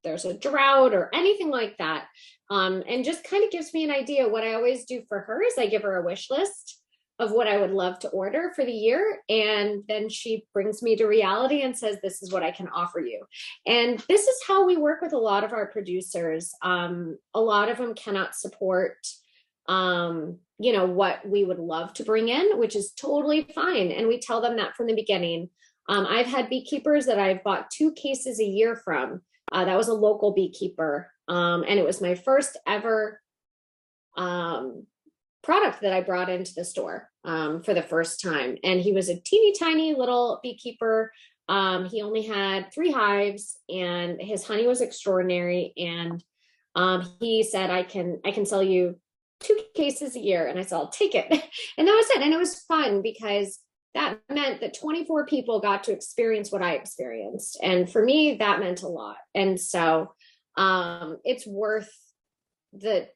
there's a drought or anything like that. And just kind of gives me an idea. What I always do for her is I give her a wish list of what I would love to order for the year. And then she brings me to reality and says, this is what I can offer you. And this is how we work with a lot of our producers. A lot of them cannot support, what we would love to bring in, which is totally fine. And we tell them that from the beginning. I've had beekeepers that I've bought 2 cases a year from. That was a local beekeeper. And it was my first ever product that I brought into the store for the first time. And he was a teeny tiny little beekeeper. He only had 3 hives and his honey was extraordinary. And he said, I can sell you 2 cases a year. And I said, I'll take it. And that was it. And it was fun because that meant that 24 people got to experience what I experienced. And for me, that meant a lot. And so it's worth the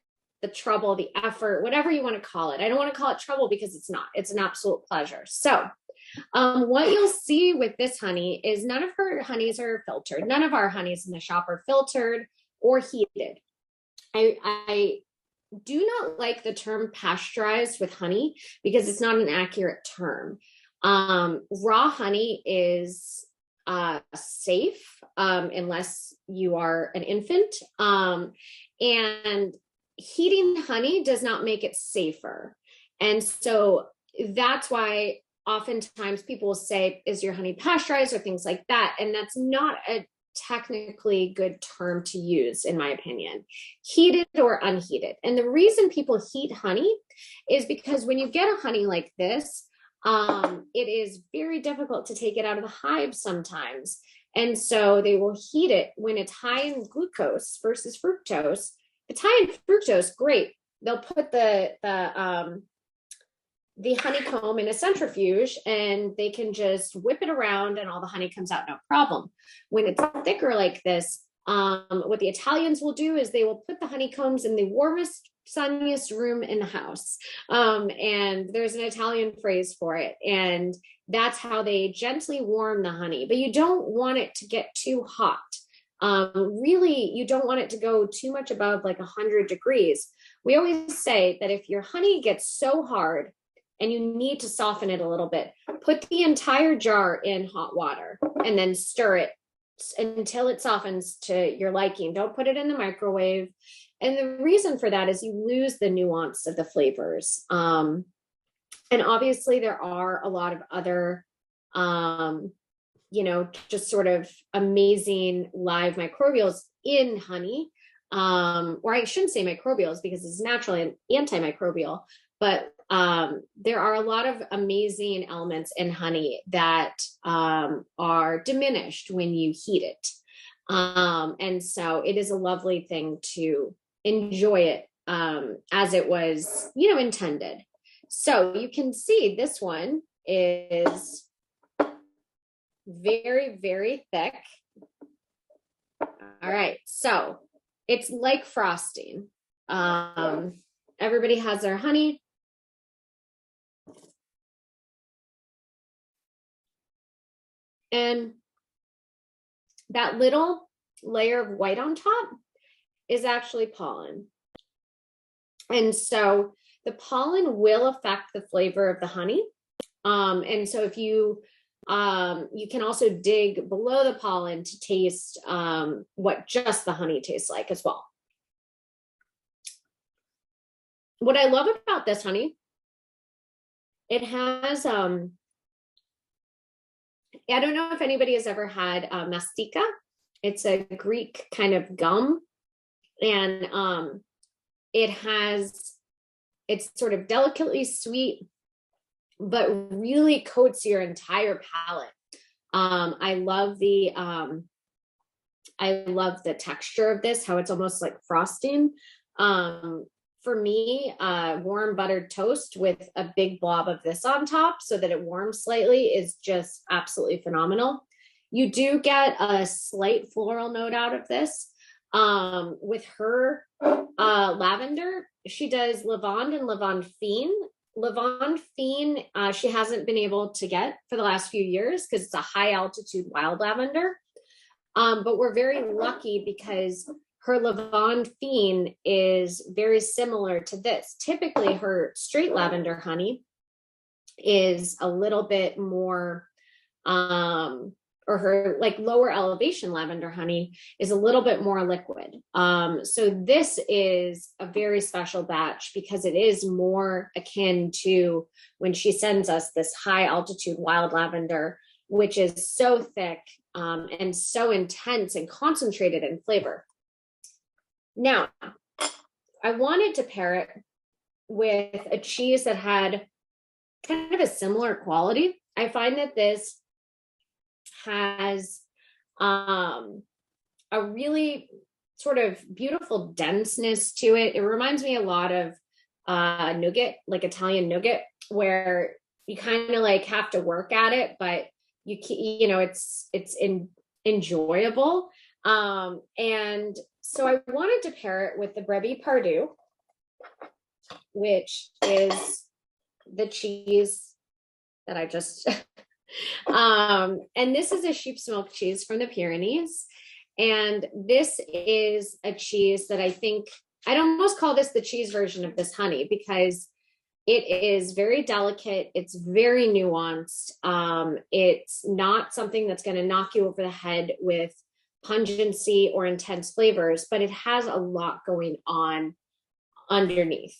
trouble, the effort, whatever you want to call it. I don't want to call it trouble because it's not. It's an absolute pleasure. So what you'll see with this honey is none of her honeys are filtered. None of our honeys in the shop are filtered or heated. I do not like the term pasteurized with honey because it's not an accurate term. Raw honey is safe unless you are an infant. And heating honey does not make it safer. And so that's why oftentimes people will say, is your honey pasteurized or things like that? And that's not a technically good term to use, in my opinion, heated or unheated. And the reason people heat honey is because when you get a honey like this, it is very difficult to take it out of the hive sometimes. And so they will heat it when it's high in glucose versus fructose. It's high in fructose, great. They'll put the honeycomb in a centrifuge and they can just whip it around and all the honey comes out, no problem. When it's thicker like this, what the Italians will do is they will put the honeycombs in the warmest, sunniest room in the house. And there's an Italian phrase for it. And that's how they gently warm the honey, but you don't want it to get too hot. Really, you don't want it to go too much above like 100 degrees. We always say that if your honey gets so hard and you need to soften it a little bit, put the entire jar in hot water and then stir it until it softens to your liking. Don't put it in the microwave. And the reason for that is you lose the nuance of the flavors. And obviously there are a lot of other, just sort of amazing live microbials in honey. Or I shouldn't say microbials because it's naturally an antimicrobial, but there are a lot of amazing elements in honey that are diminished when you heat it. And so it is a lovely thing to enjoy it as it was, intended. So you can see this one is very, very thick. All right, so it's like frosting. Everybody has their honey. And that little layer of white on top is actually pollen. And so the pollen will affect the flavor of the honey. And so if you can also dig below the pollen to taste what just the honey tastes like as well. What I love about this honey, it has, I don't know if anybody has ever had mastika. It's a Greek kind of gum. And it's sort of delicately sweet, but really coats your entire palate. I love the texture of this, how it's almost like frosting. For me, warm buttered toast with a big blob of this on top so that it warms slightly is just absolutely phenomenal. You do get a slight floral note out of this. With her lavender, she does lavande and lavande fine. Lavande fine, she hasn't been able to get for the last few years because it's a high altitude wild lavender. But we're very lucky because her lavande fine is very similar to this. Typically her straight lavender honey is a little bit more, or her like lower elevation lavender honey is a little bit more liquid. So this is a very special batch because it is more akin to when she sends us this high altitude wild lavender, which is so thick and so intense and concentrated in flavor. Now, I wanted to pair it with a cheese that had kind of a similar quality. I find that this has a really sort of beautiful denseness to it. It reminds me a lot of nougat, like Italian nougat, where you kind of like have to work at it, but it's enjoyable. And so I wanted to pair it with the Brebis Pardue, which is the cheese that I just and this is a sheep's milk cheese from the Pyrenees. And this is a cheese that I think I'd almost call this the cheese version of this honey, because it is very delicate. It's very nuanced. It's not something that's going to knock you over the head with pungency or intense flavors, but it has a lot going on underneath.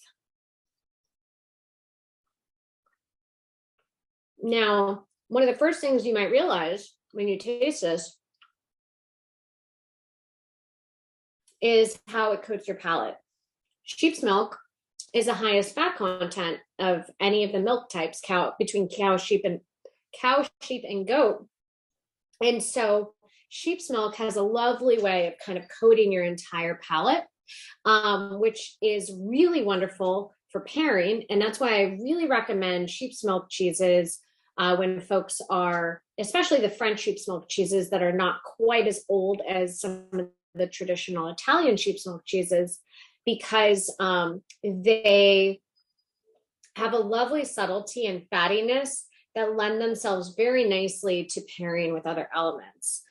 Now, one of the first things you might realize when you taste this is how it coats your palate. Sheep's milk is the highest fat content of any of the milk types, between cow, sheep, and goat. And so sheep's milk has a lovely way of kind of coating your entire palate, which is really wonderful for pairing. And that's why I really recommend sheep's milk cheeses when folks are, especially the French sheep's milk cheeses that are not quite as old as some of the traditional Italian sheep's milk cheeses, because they have a lovely subtlety and fattiness that lend themselves very nicely to pairing with other elements.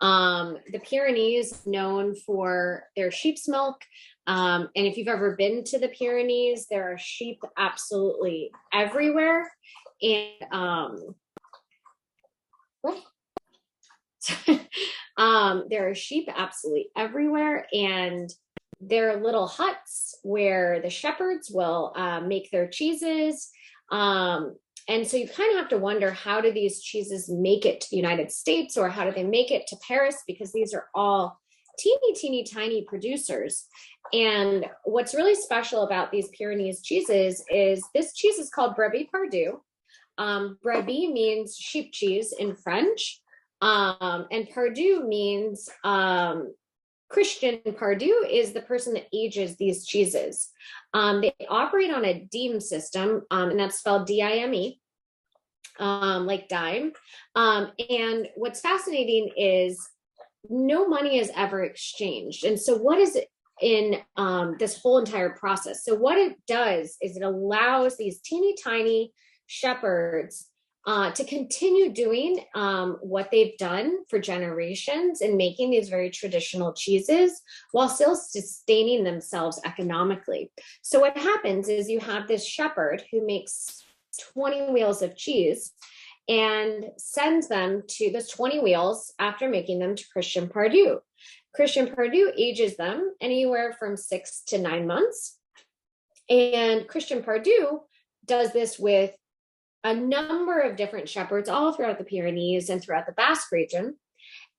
The Pyrenees, known for their sheep's milk. And if you've ever been to the Pyrenees, there are sheep absolutely everywhere. And there are sheep absolutely everywhere. And there are little huts where the shepherds will make their cheeses. And so you kind of have to wonder, how do these cheeses make it to the United States, or how do they make it to Paris? Because these are all teeny tiny producers. And what's really special about these Pyrenees cheeses is this cheese is called Brebis Pardue. Brebis means sheep cheese in French. And Pardue means Christian Pardue is the person that ages these cheeses. They operate on a dime system, and that's spelled D-I-M-E, like dime. And what's fascinating is no money is ever exchanged. And so what is it in this whole entire process? So what it does is it allows these teeny tiny shepherds to continue doing what they've done for generations in making these very traditional cheeses while still sustaining themselves economically. So what happens is you have this shepherd who makes 20 wheels of cheese and sends them to those 20 wheels after making them to Christian Pardue. Christian Pardue ages them anywhere from 6 to 9 months. And Christian Pardue does this with a number of different shepherds all throughout the Pyrenees and throughout the Basque region.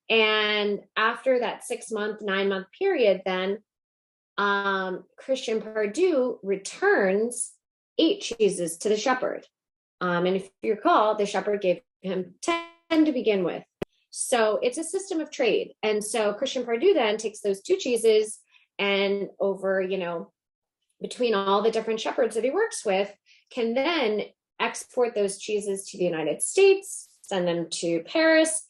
And after that 6 month, 9 month period, then Christian Pardue returns 8 cheeses to the shepherd. And if you recall, the shepherd gave him 10 to begin with. So it's a system of trade. And so Christian Pardue then takes those 2 cheeses and over, between all the different shepherds that he works with, can then export those cheeses to the United States, send them to Paris,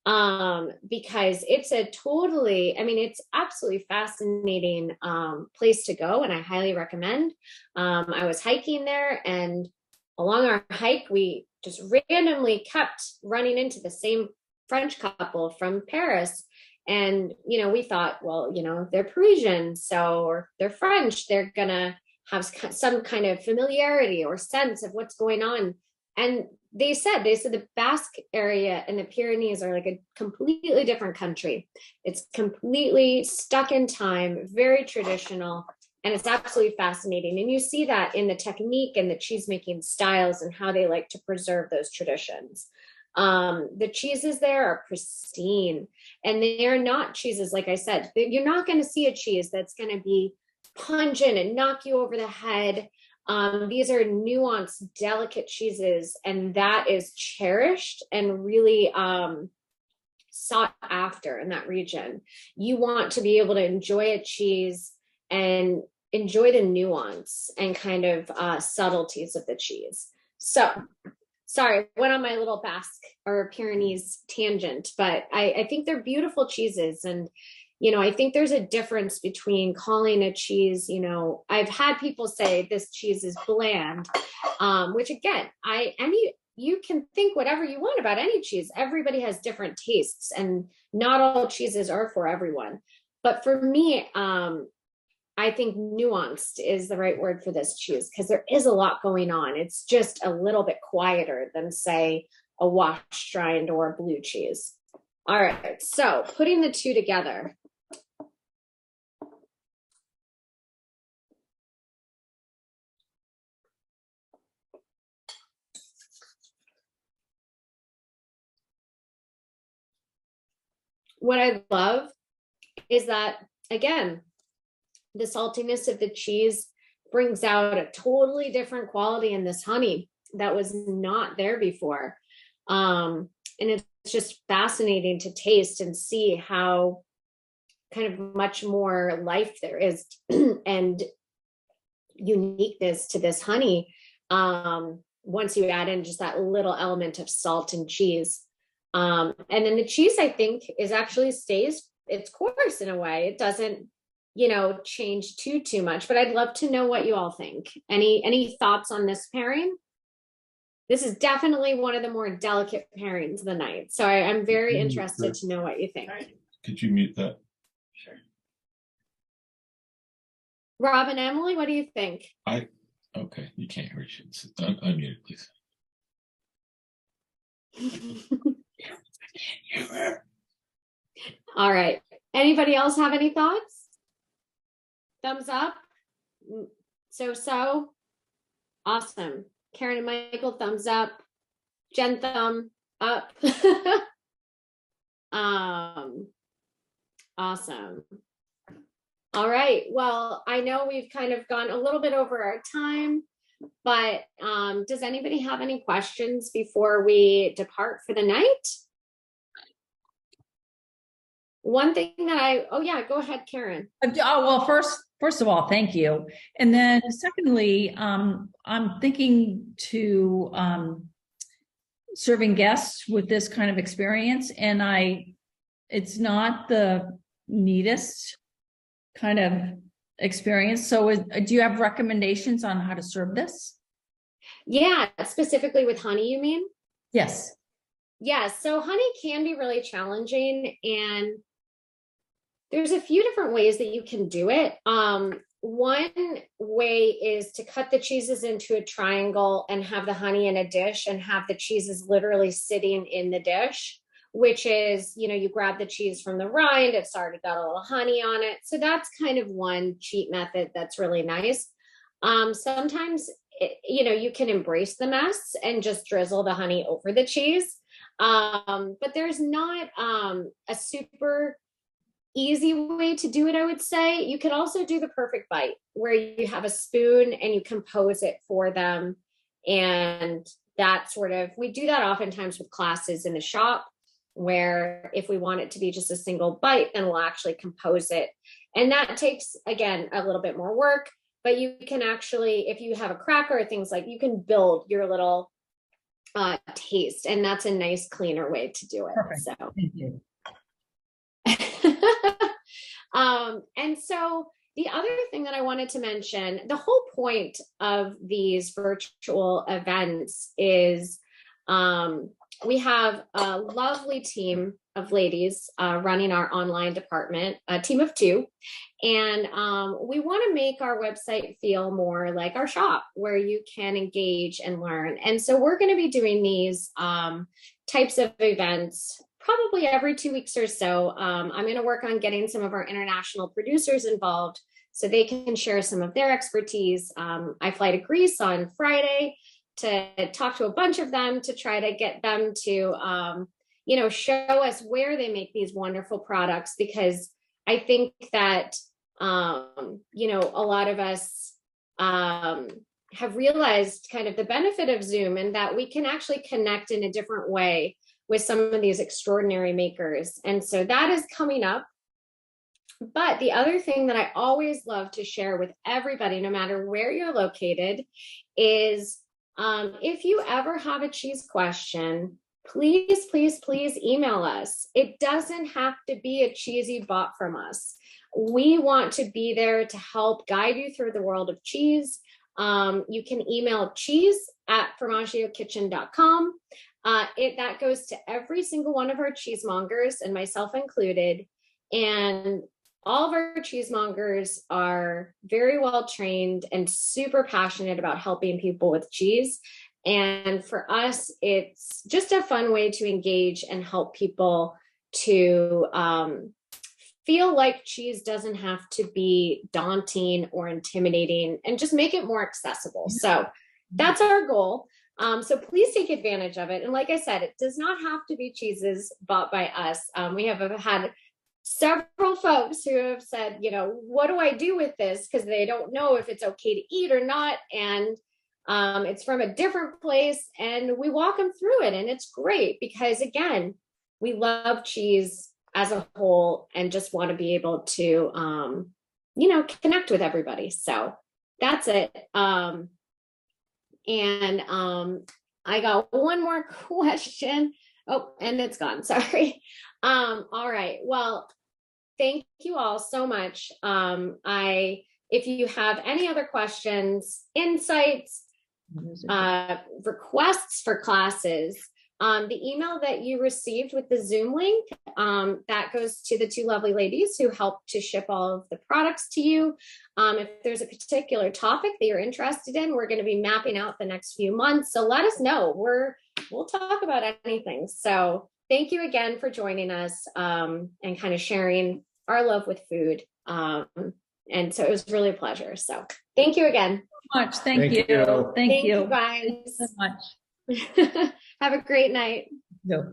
because it's it's absolutely fascinating place to go, and I highly recommend. I was hiking there, and along our hike, we just randomly kept running into the same French couple from Paris. And, we thought, well, they're Parisian, or they're French, they're gonna have some kind of familiarity or sense of what's going on. And they said the Basque area and the Pyrenees are like a completely different country. It's completely stuck in time, very traditional, and it's absolutely fascinating. And you see that in the technique and the cheese making styles and how they like to preserve those traditions. The cheeses there are pristine, and they are not cheeses, like I said, you're not going to see a cheese that's going to be pungent and knock you over the head. These are nuanced, delicate cheeses, and that is cherished and really sought after in that region. You want to be able to enjoy a cheese and enjoy the nuance and kind of subtleties of the cheese. So, sorry, went on my little Basque or Pyrenees tangent, but I think they're beautiful cheeses. And, you know, I think there's a difference between calling a cheese, you know, I've had people say this cheese is bland, which again, you can think whatever you want about any cheese. Everybody has different tastes, and not all cheeses are for everyone. But for me, I think nuanced is the right word for this cheese, because there is a lot going on. It's just a little bit quieter than, say, a washed rind or a blue cheese. All right, so putting the two together. What I love is that, again, the saltiness of the cheese brings out a totally different quality in this honey that was not there before. And it's just fascinating to taste and see how kind of much more life there is and uniqueness to this honey once you add in just that little element of salt and cheese. And then the cheese, I think, is actually stays its course in a way. It doesn't, you know, change too much, but I'd love to know what you all think. Any thoughts on this pairing? This is definitely one of the more delicate pairings of the night. So I'm very interested to know what you think. Could you mute that? Sure. Rob and Emily, what do you think? Okay, you can't hear shit. Unmute it, please. All right. Anybody else have any thoughts? Thumbs up? So. Awesome. Karen and Michael, thumbs up. Jen, thumb up. Awesome. All right. Well, I know we've kind of gone a little bit over our time, but does anybody have any questions before we depart for the night? One thing that oh yeah, go ahead, Karen. Well, first of all, thank you. And then secondly, I'm thinking to serving guests with this kind of experience, and it's not the neatest kind of experience. So do you have recommendations on how to serve this? Yeah, specifically with honey, you mean? Yes. Yeah, so honey can be really challenging, and there's a few different ways that you can do it. One way is to cut the cheeses into a triangle and have the honey in a dish and have the cheeses literally sitting in the dish, which is, you know, you grab the cheese from the rind, it's already got a little honey on it. So that's kind of one cheat method that's really nice. Sometimes, you know, you can embrace the mess and just drizzle the honey over the cheese. But there's not a super easy way to do it, I would say. You could also do the perfect bite where you have a spoon and you compose it for them. And that sort of, we do that oftentimes with classes in the shop, where if we want it to be just a single bite, then we'll actually compose it. And that takes, again, a little bit more work, but you can actually, if you have a cracker or things like, you can build your little taste, and that's a nice, cleaner way to do it. Perfect. So. Thank you. And so the other thing that I wanted to mention, the whole point of these virtual events is we have a lovely team of ladies running our online department, a team of 2. And we want to make our website feel more like our shop where you can engage and learn. And so we're going to be doing these types of events probably every 2 weeks or so. I'm going to work on getting some of our international producers involved so they can share some of their expertise. I fly to Greece on Friday to talk to a bunch of them to try to get them to, show us where they make these wonderful products, because I think that, a lot of us have realized kind of the benefit of Zoom and that we can actually connect in a different way with some of these extraordinary makers. And so that is coming up. But the other thing that I always love to share with everybody, no matter where you're located, is if you ever have a cheese question, please, please, please email us. It doesn't have to be a cheese you bought from us. We want to be there to help guide you through the world of cheese. You can email cheese@formaggiokitchen.com. That goes to every single one of our cheesemongers, and myself included. And all of our cheesemongers are very well trained and super passionate about helping people with cheese. And for us, it's just a fun way to engage and help people to feel like cheese doesn't have to be daunting or intimidating, and just make it more accessible. So that's our goal. So please take advantage of it. And like I said, it does not have to be cheeses bought by us. We have had several folks who have said, what do I do with this? Because they don't know if it's okay to eat or not. And it's from a different place. And we walk them through it. And it's great because, again, we love cheese as a whole and just want to be able to, connect with everybody. So that's it. I got one more question. Oh, and it's gone. Sorry. All right. Well, thank you all so much. If you have any other questions, insights, requests for classes, the email that you received with the Zoom link, that goes to the 2 lovely ladies who helped to ship all of the products to you. If there's a particular topic that you're interested in, we're going to be mapping out the next few months. So let us know. We'll talk about anything. So thank you again for joining us and kind of sharing our love with food. And so it was really a pleasure. So thank you again. Much. Thank you. Thank you Thank you guys. so much. Have a great night. No.